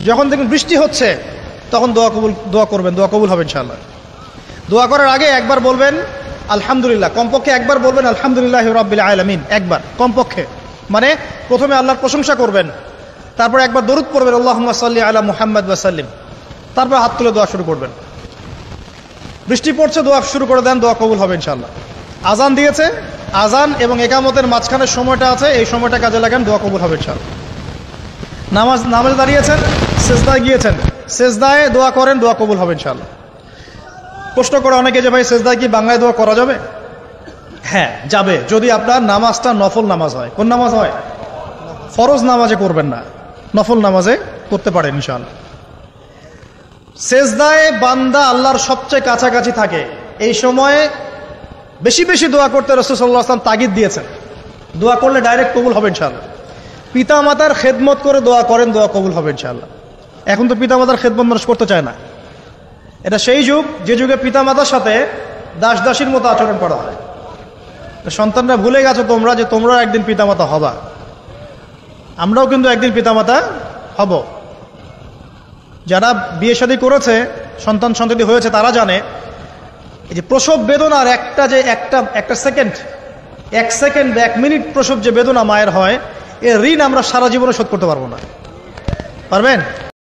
যখন দেখবেন বৃষ্টি হচ্ছে তখন দোয়া করবেন, দোয়া কবুল হবে ইনশাআল্লাহ। দোয়া করার আগে একবার বলবেন আলহামদুলিল্লাহ, কমপক্ষে একবার বলবেন আলহামদুলিল্লাহি রাব্বিল আলামিন, একবার কমপক্ষে। মানে প্রথমে আল্লাহর প্রশংসা করবেন, তারপর একবার দরুদ পড়বেন আল্লাহুম্মা সাল্লি আলা মুহাম্মাদ ওয়া সাল্লিম, তারপর হাত তুলে দোয়া শুরু করবেন। বৃষ্টি পড়ছে, দোয়া শুরু করে দেন, দোয়া কবুল হবে ইনশাআল্লাহ। আজান দিয়েছে, আজান এবং একামতের মাঝখানের সময়টা আছে, এই সময়টা কাজে লাগান, দোয়া কবুল হবে ইনশাআল্লাহ। নামাজে দাঁড়িয়েছেন, সেজদায় গিয়েছেন, সেজদায় দোয়া করেন, দোয়া কবুল হবে ইনশাআল্লাহ। প্রশ্ন করে অনেকে যে ভাই সেজদায় কি বাংলায় দোয়া করা যাবে? হ্যাঁ যাবে, যদি আপনার নামাজটা নফল নামাজ হয়। কোন নামাজ হয়? ফরজ নামাজে করবেন না, নফল নামাজে করতে পারেন ইনশাআল্লাহ। সেজদায় বান্দা আল্লাহর সবচেয়ে কাছাকাছি থাকে, এই সময়ে বেশি বেশি দোয়া করতে রাসূল সাল্লাল্লাহু আলাইহি ওয়াসাল্লাম তাগিদ দিয়েছেন। দোয়া করলে ডাইরেক্ট কবুল হবে ইনশাআল্লাহ। পিতা মাতার খেদমত করে দোয়া করেন, দোয়া কবুল হবে ইনশাআল্লাহ। এখন তো পিতা মাতার খেদমত মানুষ করতে চায় না। এটা সেই যুগ যে যুগে পিতা মাতার সাথে দাস দাসীর মতো আচরণ করা হয়। সন্তানরা ভুলে গেছো তোমরা যে তোমরা একদিন পিতামাতা হবা। আমরাও কিন্তু একদিন পিতামাতা হব। যারা বিয়ে শাদী করেছে, সন্তান সন্ততি হয়েছে, তারা জানে এই যে প্রসব বেদনার একটা সেকেন্ড, এক মিনিট প্রসব যে বেদনা মায়ের হয়, এর ঋণ আমরা সারা জীবনে শোধ করতে পারবো না। পারবেন?